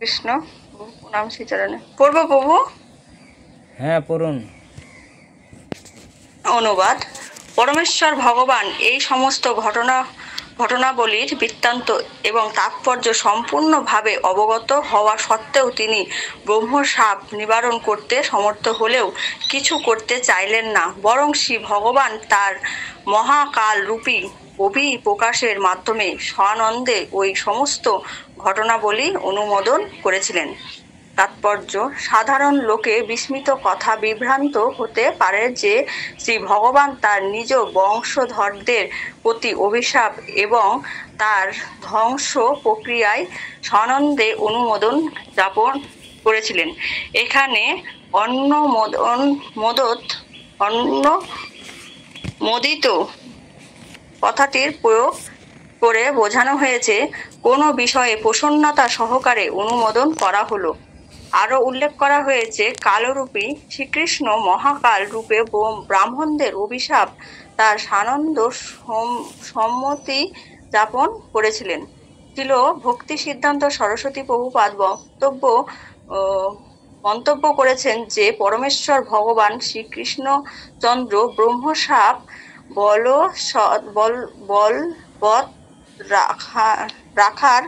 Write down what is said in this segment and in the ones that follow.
কৃষ্ণ প্রণাম শ্রীচরণে পূর্ব প্রভু। হ্যাঁ পড়ুন। অনুবাদ। পরমেশ্বর ভগবান এই সমস্ত ঘটনাবলীর বৃত্তান্ত এবং তাৎপর্য সম্পূর্ণভাবে অবগত হওয়া সত্ত্বেও তিনি ব্রহ্মশাপ নিবারণ করতে সমর্থ হলেও কিছু করতে চাইলেন না, বরং শ্রী ভগবান তার মহাকালরূপী অভিপ্রকাশের মাধ্যমে সানন্দে ওই সমস্ত ঘটনাবলী অনুমোদন করেছিলেন। তাৎপর্য: সাধারণ লোকে বিস্মিত কথা বিভ্রান্ত হতে পারে যে শ্রী ভগবান তার নিজ বংশধরদের প্রতি অভিশাপ এবং তার ধ্বংস প্রক্রিয়ায় সানন্দে অনুমোদন জ্ঞাপন করেছিলেন। এখানে অনুমোদিত কথাটির প্রয়োগ করে বোঝানো হয়েছে কোনো বিষয়ে প্রসন্নতা সহকারে অনুমোদন করা হলো। আরও উল্লেখ করা হয়েছে কালরূপী শ্রীকৃষ্ণ মহাকাল রূপে ব্রাহ্মণদের অভিশাপ তার সানন্দ সম্মতি যাপন করেছিলেন। ছিল ভক্তি সিদ্ধান্ত সরস্বতী প্রভুপাদ মন্তব্য করেছেন যে পরমেশ্বর ভগবান শ্রীকৃষ্ণচন্দ্র ব্রহ্মশাপ বলবৎ রাখার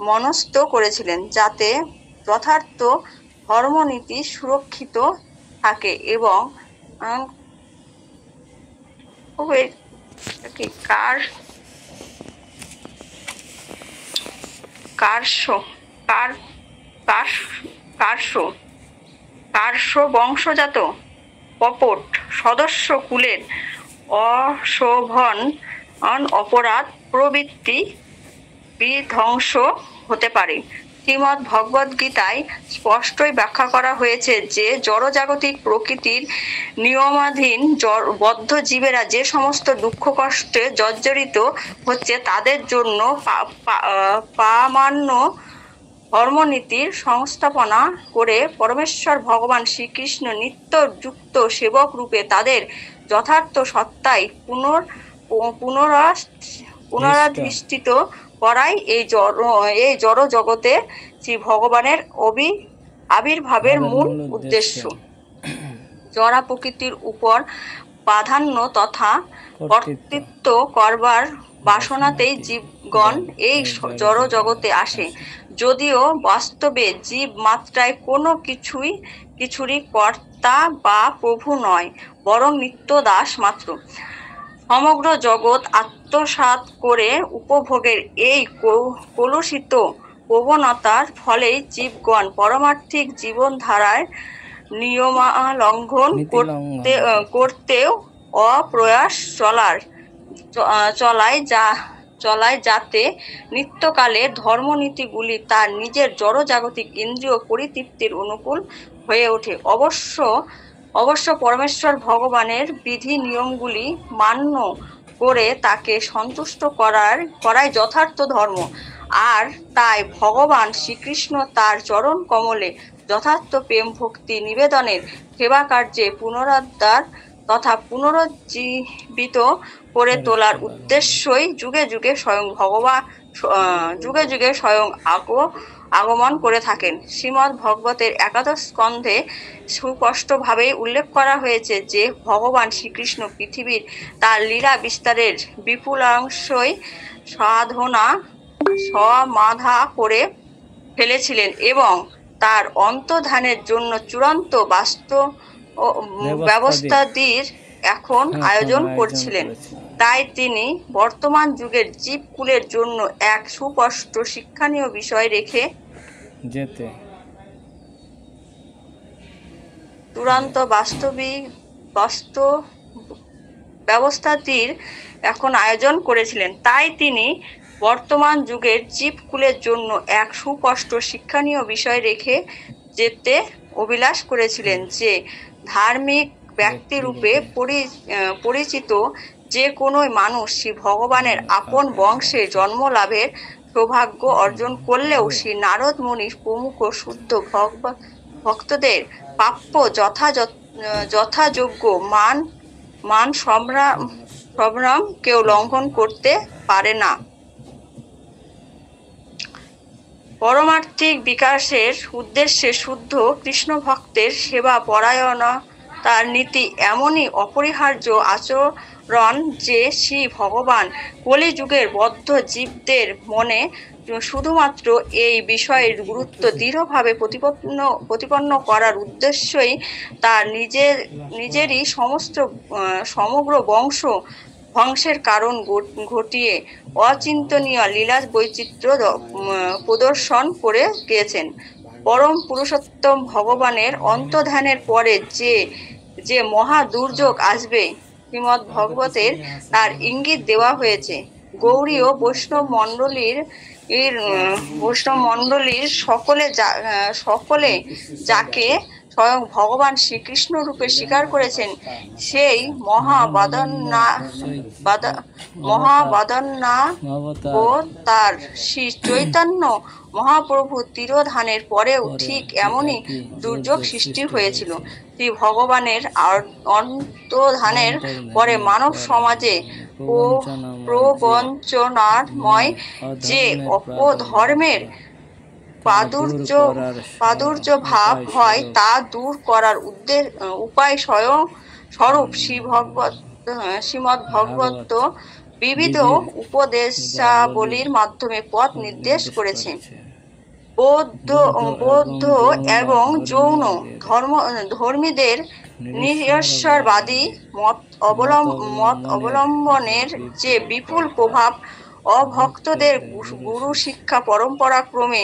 মনস্থ করেছিলেন যাতে যথার্থ ধর্মনীতি সুরক্ষিত থাকে এবং কার্য বংশজাত কপট সদস্য কুলের অশোভন অপরাধ প্রবৃত্তি বিধ্বংস হতে পারে। শ্রীমদ্ ভগবদ গীতায় স্পষ্টই ব্যাখ্যা করা হয়েছে যে জড়জাগতিক প্রকৃতির নিয়মাধীন বদ্ধ জীবেরা যে সমস্ত দুঃখ কষ্টে জর্জরিত হচ্ছে তাদের জন্য প্রামাণ্য ধর্মনীতির সংস্থাপনা করে পরমেশ্বর ভগবান শ্রীকৃষ্ণ নিত্য যুক্ত সেবক রূপে তাদের যথার্থ সত্তায় পুনরাধিষ্ঠিত করাই এই জড় জগতে শ্রী ভগবানের আবির্ভাবের মূল উদ্দেশ্য। জড়া প্রকৃতির উপর প্রাধান্য তথা কর্তৃত্ব করবার বাসনাতেই জীবগণ এই জড় জগতে আসে, যদিও বাস্তবে জীব মাত্রায় কোনো কিছুরই কর্তা বা প্রভু নয়, বরং নিত্য দাস মাত্র। সমগ্র জগৎ আত্মসাৎ করে উপভোগের এই কলুষিত প্রবণতার ফলেই জীবগণ পারমার্থিক জীবনধারায় নিয়মালঙ্ঘন করতেও অপ্রয়াস চলায় যাতে নিত্যকালের ধর্মনীতিগুলি তার নিজের জড়জাগতিক ইন্দ্রিয় পরিতৃপ্তির অনুকূল হয়ে ওঠে। অবশ্য পরমেশ্বর ভগবানের বিধি নিয়মগুলি মান্য করে তাকে সন্তুষ্ট করাই যথার্থ ধর্ম, আর তাই ভগবান শ্রীকৃষ্ণ তার চরণ কমলে যথার্থ প্রেম ভক্তি নিবেদনের সেবা কার্যে পুনরুদ্ধার তথা পুনরুজ্জীবিত করে তোলার উদ্দেশ্যই যুগে যুগে স্বয়ং আগমন করে থাকেন। শ্রীমদ্ ভাগবতের একাদশ স্কন্ধে সুস্পষ্টভাবেই উল্লেখ করা হয়েছে যে ভগবান শ্রীকৃষ্ণ পৃথিবীর তার লীলা বিস্তারের বিপুলাংশই সাধনা সমাধা করে ফেলেছিলেন এবং তার অন্তর্ধানের জন্য চূড়ান্ত ব্যবস্থাদির এখন আয়োজন করছিলেন। তাই তিনি বর্তমান যুগের জীবকুলের জন্য এক সুস্পষ্ট শিক্ষণীয় বিষয় রেখে যেতে চূড়ান্ত ব্যবস্থাটির এখন আয়োজন করেছিলেন। তাই তিনি বর্তমান যুগের জীবকুলের জন্য এক সুস্পষ্ট শিক্ষণীয় বিষয় রেখে যেতে অভিলাষ করেছিলেন যে ধার্মিক ব্যক্তিরূপে পরিচিত যে কোনো মানুষ শ্রী ভগবানের আপন বংশে জন্ম লাভের সৌভাগ্য অর্জন করলেও শ্রী নারদ মুনি প্রমুখ শুদ্ধ ভক্তদের প্রাপ্য যথাযোগ্য মান সম্ভ্রম কেউ লঙ্ঘন করতে পারে না। পরমার্থিক বিকাশের উদ্দেশ্যে শুদ্ধ কৃষ্ণ ভক্তের সেবা পরায়ণতার নীতি এমনই অপরিহার্য আচরণ যে শ্রী ভগবান কলিযুগের বদ্ধ জীবদের মনে শুধুমাত্র এই বিষয়ের গুরুত্ব দৃঢ়ভাবে প্রতিপন্ন করার উদ্দেশ্যই তার নিজেরই সমগ্র ধ্বংসের কারণ ঘটিয়ে অচিন্তনীয় লীলা বৈচিত্র্য প্রদর্শন করে গিয়েছেন। পরম পুরুষোত্তম ভগবানের অন্তর্ধানের পরে যে মহা দুর্যোগ আসবে শ্রীমদ্ ভাগবতের তার ইঙ্গিত দেওয়া হয়েছে। গৌড়ী ও বৈষ্ণব মণ্ডলীর সকলে যাকে স্বয়ং ভগবান শ্রীকৃষ্ণ রূপে স্বীকার করেছেন, সেই ও তার শ্রী চৈতন্য মহাপ্রভু তিরোধানের পরেও ঠিক এমনই দুর্যোগ সৃষ্টি হয়েছিল। শ্রী ভগবানের অন্তর্ধানের পরে মানব সমাজে প্রবঞ্চনাময় যে অপধর্মের প্রাদুর্যভাব হয় তা দূর করার উপায় স্বরূপ শ্রীমদ্ ভাগবত বিবিধ উপদেশাবলীর মাধ্যমে পথ নির্দেশ করেছে। বৌদ্ধ এবং জৈন ধর্মীদের নিরশ্বরবাদী মত অবলম্বনের যে বিপুল প্রভাব অভক্তদের গুরু শিক্ষা পরম্পরা ক্রমে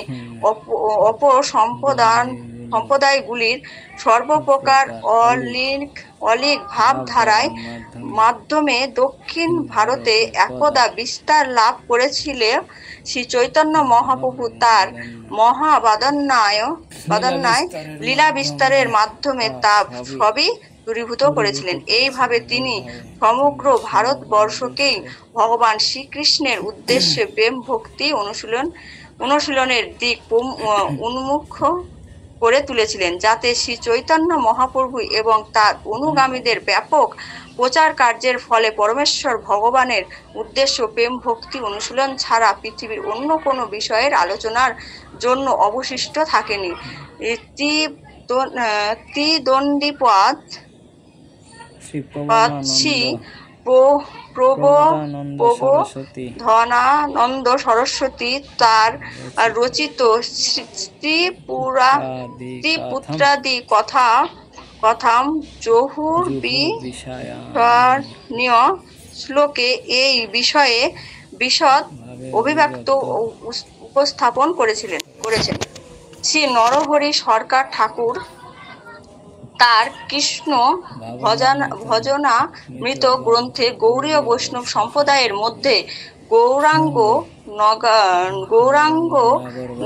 সম্প্রদায়গুলির সর্বপ্রকার অলীক ভাবধারায় মাধ্যমে দক্ষিণ ভারতে একদা বিস্তার লাভ করেছিল, শ্রী চৈতন্য মহাপ্রভু তার মহাবাদন্যায় লীলা বিস্তারের মাধ্যমে তা সবই দূরীভূত করেছিলেন। এইভাবে তিনি সমগ্র ভারতবর্ষকেই ভগবান শ্রীকৃষ্ণের উদ্দেশ্যে প্রেম ভক্তি অনুশীলনের দিক উন্মুখ করে তুলেছিলেন, যাতে শ্রী চৈতন্য মহাপ্রভু এবং তার অনুগামীদের ব্যাপক প্রচার কার্যের ফলে পরমেশ্বর ভগবানের উদ্দেশ্য প্রেম ভক্তি অনুশীলন ছাড়া পৃথিবীর অন্য কোনো বিষয়ের আলোচনার জন্য অবশিষ্ট থাকেনি। ত্রিদণ্ডীপদ শ্রী প্রবোধানন্দ সরস্বতী তার রচিত ত্রিপুত্রাদি কথাম জহুর্বিষাণীয় শ্লোকে এই বিষয়ে বিশদ অভিব্যক্ত উপস্থাপন করেছেন। শ্রী নরহরি সরকার ঠাকুর তার কৃষ্ণ ভজনামৃত গ্রন্থে গৌড়ীয় বৈষ্ণব সম্প্রদায়ের মধ্যে গৌরাঙ্গ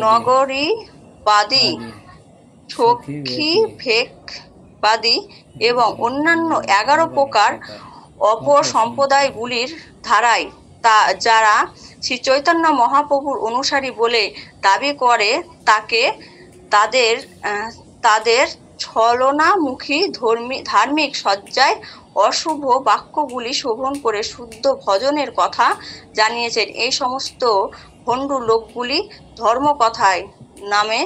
নগরীবাদী, সখীভেকবাদী এবং অন্যান্য 11 প্রকার অপসম্প্রদায়গুলির ধারায় যারা শ্রী চৈতন্য মহাপ্রভুর অনুসারী বলে দাবি করে তাদের ছলনামুখী ধার্মিক সজ্জায় অশুভ বাক্যগুলি শোভন করে শুদ্ধ ভজনের কথা জানিয়েছেন। এই সমস্ত ভণ্ডু লোকগুলি ধর্মকথায় নামে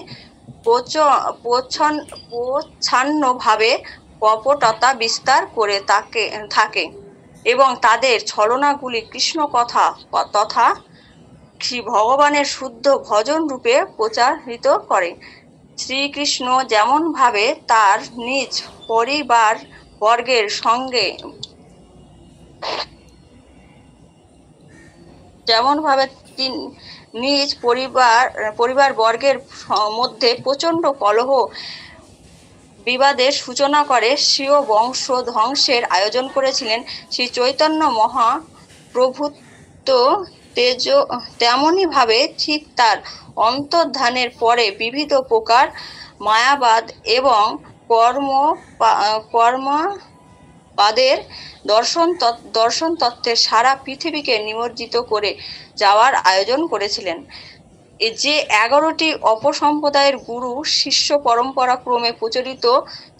প্রচ্ছন্নভাবে কপটতা বিস্তার করে থাকে এবং তাদের ছলনাগুলি কৃষ্ণ কথা তথা শ্রী ভগবানের শুদ্ধ ভজন রূপে প্রচারিত করে। শ্রীকৃষ্ণ যেমনভাবে তার নিজ পরিবার বর্গের মধ্যে প্রচণ্ড কলহ বিবাদের সূচনা করে স্বীয় বংশ ধ্বংসের আয়োজন করেছিলেন, শ্রী চৈতন্য মহাপ্রভু তেমনইভাবে ঠিক তার অন্তর্ধানের পরে বিবিধ প্রকার মায়াবাদ এবং কর্মবাদের দর্শন তত্ত্বের সারা পৃথিবীকে নিমজ্জিত করে যাওয়ার আয়োজন করেছিলেন। যে 11টি অপসম্প্রদায়ের গুরু শিষ্য পরম্পরা ক্রমে প্রচলিত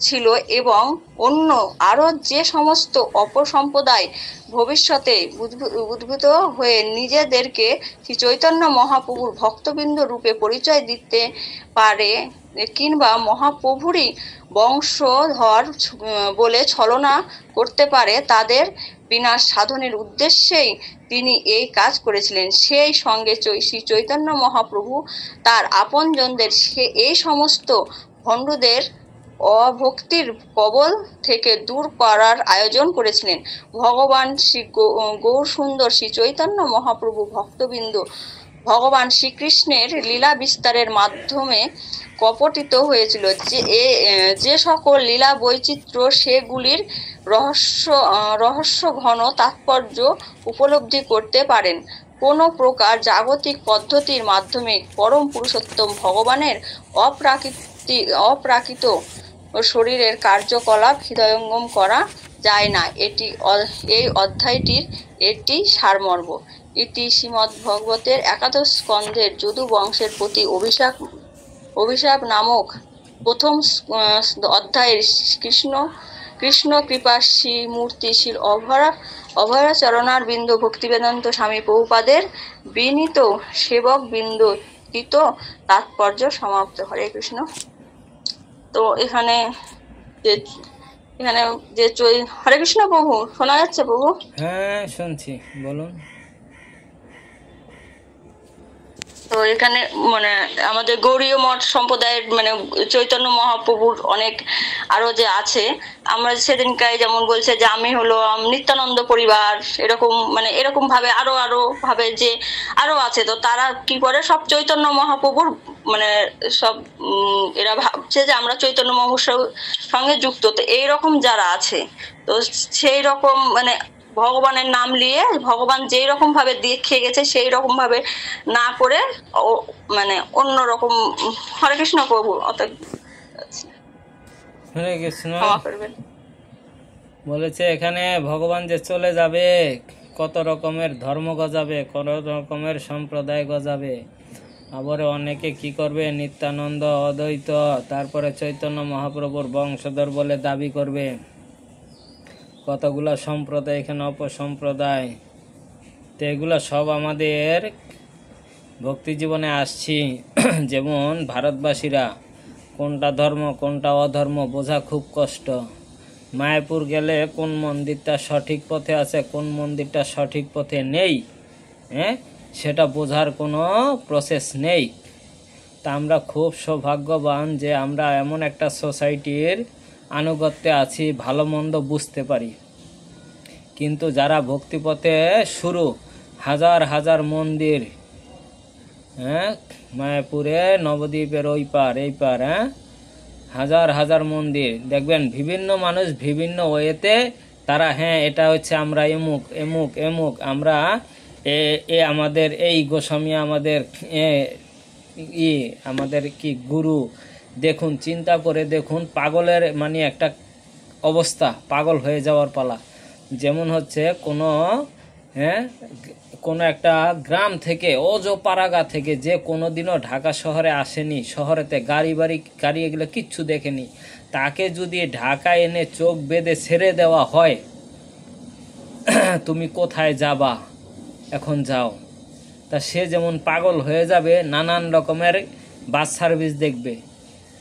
ছিল এবং অন্য আরো যে সমস্ত অপসম্প্রদায় ভবিষ্যতে উদ্ভূত হয়ে নিজেদেরকে শ্রী চৈতন্য মহাপ্রভুর ভক্তবৃন্দ রূপে পরিচয় দিতে পারে কিংবা মহাপ্রভুরই বংশধর বলে ছলনা করতে পারে, তাদের বিনাশ সাধনের উদ্দেশ্যেই তিনি এই কাজ করেছিলেন। সেই সঙ্গে শ্রী চৈতন্য মহাপ্রভু তার আপনজনদের এই সমস্ত ভণ্ডদের অভক্তির কবল থেকে দূর করার আয়োজন করেছিলেন। ভগবান শ্রী গৌর সুন্দর শ্রী চৈতন্য মহাপ্রভু ভক্তবৃন্দ ভগবান শ্রীকৃষ্ণের লীলা বিস্তারের মাধ্যমে কপটিত হয়েছিল। যে সকল লীলা বৈচিত্র্য সেগুলির রহস্য ঘন তাৎপর্য উপলব্ধি করতে পারেন। কোনো প্রকার জাগতিক পদ্ধতির মাধ্যমে পরম পুরুষোত্তম ভগবানের অপ্রাকৃত শরীরের কার্যকলাপ হৃদয়ঙ্গম করা যায় না। এই অধ্যায়টির এটি সারমর্ম। ইতি শ্রীমদ্ভাগবতের একাদশ স্কন্ধের যদু বংশের প্রতি অভিশাপ নামক প্রথম অধ্যায়ের কৃষ্ণ কৃপা শ্রীমূর্তি শ্রী অভয় চরণারবিন্দ ভক্তিবেদান্ত স্বামী প্রভুপাদের বিনীত সেবক বৃন্দ কৃত তাৎপর্য সমাপ্ত। হরে কৃষ্ণ। তো এখানে যে হরে কৃষ্ণ প্রভু, শোনা যাচ্ছে প্রভু? হ্যাঁ শুনছি, বলুন। তো এখানে মানে আমাদের গৌড়ীয় মঠ সম্প্রদায়ের মানে চৈতন্য মহাপ্রভুর অনেক আরো যে আছে, আমরা সেদিনকার যেমন বলছে যে আমি হলো নিত্যানন্দ পরিবার, এরকম মানে এরকম ভাবে আরো ভাবে যে আরো আছে। তো তারা কি করে সব চৈতন্য মহাপ্রভুর মানে সব এরা ভাবছে যে আমরা চৈতন্য মহাপ্রভুর সঙ্গে যুক্ত। তো এইরকম যারা আছে, তো সেই রকম মানে ভগবানের নাম নিয়ে ভগবান যেই রকম ভাবে দেখে গেছে সেই রকম ভাবে না করে মানে অন্যরকম। হরে কৃষ্ণ প্রভু। হরে কৃষ্ণ। বলেছে এখানে ভগবান যে চলে যাবে, কত রকমের ধর্ম গজাবে, কত রকমের সম্প্রদায় গজাবে। আবার অনেকে কি করবে, নিত্যানন্দ অদ্বৈত তারপরে চৈতন্য মহাপ্রভুর বংশধর বলে দাবি করবে। কতগুলা সম্প্রদায় এখানে অপসম্প্রদায়, তো এগুলো সব আমাদের ভক্তি জীবনে আসছি। যেমন ভারতবাসীরা কোনটা ধর্ম কোনটা অধর্ম বোঝা খুব কষ্ট। মায়াপুর গেলে কোন মন্দিরটা সঠিক পথে আছে কোন মন্দিরটা সঠিক পথে নেই, সেটা বোঝার কোনো প্রসেস নেই। তা আমরা খুব সৌভাগ্যবান যে আমরা এমন একটা সোসাইটির আনুগত্যে আছি, ভালো মন্দ বুঝতে পারি। কিন্তু যারা ভক্তিপথে শুরু, হাজার হাজার মন্দির, মায়াপুরে নবদ্বীপের ওই পার এই পার, হাজার হাজার মন্দির দেখবেন। বিভিন্ন মানুষ বিভিন্ন ওয়েতে তারা এটা হচ্ছে আমরা এমুক এমুক এমুক, আমরা আমাদের এই গোস্বামী আমাদের আমাদের কি গুরু। দেখুন, চিন্তা করে দেখুন, পাগলের মানে একটা অবস্থা, পাগল হয়ে যাওয়ার পালা। যেমন হচ্ছে কোনো একটা গ্রাম থেকে অজপাড়াগা থেকে যে কোনোদিনও ঢাকা শহরে আসেনি, শহরেতে গাড়ি এগুলো কিচ্ছু দেখেনি, তাকে যদি ঢাকায় এনে চোখ বেঁধে ছেড়ে দেওয়া হয়, তুমি কোথায় যাবা এখন যাও, তা সে যেমন পাগল হয়ে যাবে। নানান রকমের বাস সার্ভিস দেখবে।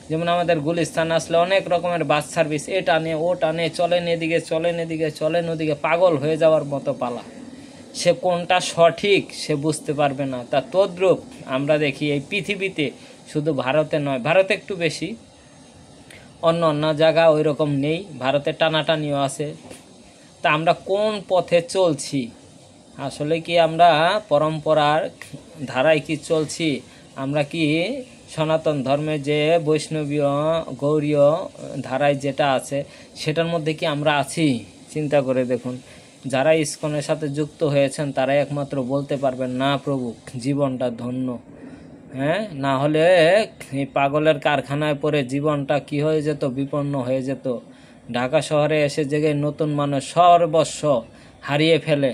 যেমন আমাদের গুলিস্তান আসলে অনেক রকমের বাস সার্ভিস, এ টানে ও টানে, চলেন এদিকে চলেন এদিকে চলেন ওদিকে, পাগল হয়ে যাওয়ার মতো পালা। সে কোনটা সঠিক সে বুঝতে পারবে না। তা তদ্রূপ আমরা দেখি এই পৃথিবীতে, শুধু ভারতে নয়, ভারতে একটু বেশি, অন্য অন্য জায়গা ওই রকম নেই, ভারতে টানাটানিও আছে। তা আমরা কোন পথে চলছি? আসলে কি আমরা পরম্পরার ধারায় কি চলছি? আমরা কি সনাতন ধর্মে যে বৈষ্ণবীয় গৌরীয় ধারায় যেটা আছে সেটার মধ্যে কি আমরা আছি? চিন্তা করে দেখুন। যারা ইসকনের সাথে যুক্ত হয়েছেন তারাই একমাত্র বলতে পারবেন, না প্রভু জীবনটা ধন্য। না হলে এই পাগলের কারখানায় পড়ে জীবনটা কি হয়ে যেত, বিপন্ন হয়ে যেত। ঢাকা শহরে এসে জায়গায় নতুন মানুষ সর্বস্ব হারিয়ে ফেলে,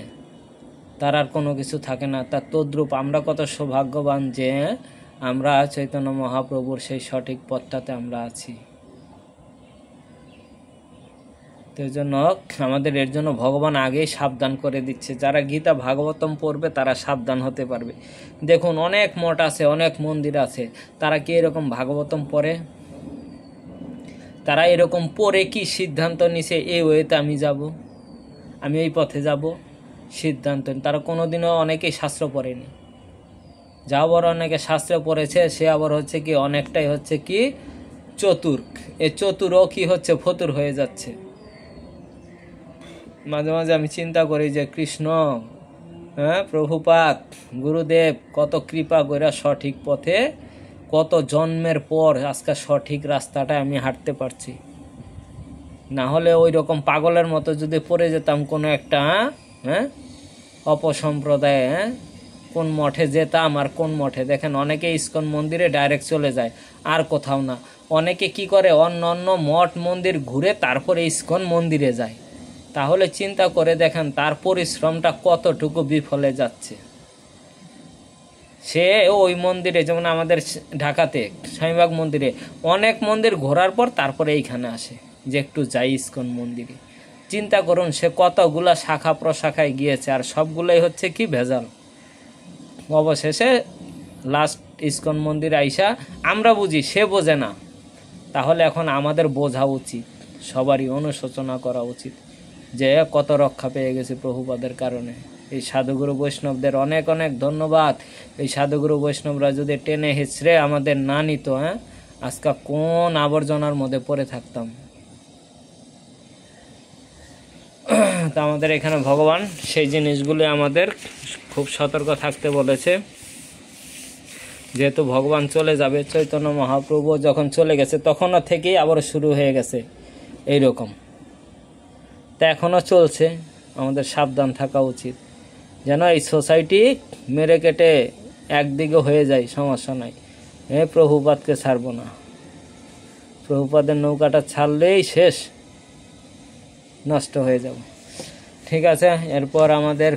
তার আর কোনো কিছু থাকে না। তা তদ্রূপ আমরা কত সৌভাগ্যবান যে আমরা চৈতন্য মহাপ্রভুর সেই সঠিক পথটাতে আমরা আছি। তো এই জন্য আমাদের এর জন্য ভগবান আগেই সাবধান করে দিচ্ছে, যারা গীতা ভাগবতম পড়বে তারা সাবধান হতে পারবে। দেখুন অনেক মঠ আছে, অনেক মন্দির আছে, তারা কি এরকম ভাগবতম পড়ে? তারা এরকম পড়ে কি সিদ্ধান্ত নিছে এই ওয়েতে আমি যাব, আমি এই পথে যাব? সিদ্ধান্ত তারা কোনোদিনও অনেকেই শাস্ত্র পড়েনি। যা আবার অনেকে শাস্ত্র পড়েছে সে আবার হচ্ছে কি অনেকটাই হচ্ছে কি চতুর, এ চতুরও কি হচ্ছে ফতুর হয়ে যাচ্ছে। মাঝে মাঝে আমি চিন্তা করি যে কৃষ্ণ, প্রভুপাদ গুরুদেব কত কৃপা করে সঠিক পথে কত জন্মের পর আজকে সঠিক রাস্তাটা আমি হাঁটতে পারছি। না হলে ওই রকম পাগলের মতো যদি পড়ে যেতাম কোনো একটা অপসম্প্রদায়ে, কোন মঠে যেতাম আর কোন মঠে, দেখেন অনেকে ইস্কন মন্দিরে ডাইরেক্ট চলে যায় আর কোথাও না। অনেকে কি করে অন্য অন্য মঠ মন্দির ঘুরে তারপরে ইস্কন মন্দিরে যায়। তাহলে চিন্তা করে দেখেন তার পরিশ্রমটা কতটুকু বিফলে যাচ্ছে। সে ওই মন্দিরে, যেমন আমাদের ঢাকাতে স্বামীবাগ মন্দিরে অনেক মন্দির ঘোরার পর তারপরে এইখানে আসে যে একটু যাই ইস্কন মন্দিরে। চিন্তা করুন সে কতগুলা শাখা প্রশাখায় গিয়েছে আর সবগুলোই হচ্ছে কি ভেজাল। অবশেষে লাস্ট ইস্কন মন্দির আইসা আমরা বুঝি, সে বোঝে না। তাহলে এখন আমাদের বোঝা উচিত, সবারই অনুশোচনা করা উচিত যে কত রক্ষা পেয়ে গেছে প্রভুপাদের কারণে। এই সাধুগুরু বৈষ্ণবদের অনেক অনেক ধন্যবাদ। এই সাধুগুরু বৈষ্ণবরা যদি টেনে হিচড়ে আমাদের না নিত, আজকে কোন আবর্জনার মধ্যে পড়ে থাকতাম। তা আমাদের এখানে ভগবান সেই জিনিসগুলি আমাদের খুব সতর্ক থাকতে বলেছে। যেহেতু ভগবান চলে যাবে, চৈতন্য মহাপ্রভু যখন চলে গেছে তখনও থেকেই আবার শুরু হয়ে গেছে এইরকম। তা এখনও চলছে, আমাদের সাবধান থাকা উচিত যেন এই সোসাইটি মেরে কেটে একদিকে হয়ে যায়, সমস্যা নাই। প্রভুপাদকে ছাড়বো না, প্রভুপাদের নৌকাটা ছাড়লেই শেষ, নষ্ট হয়ে যাব। ঠিক আছে, এরপর আমাদের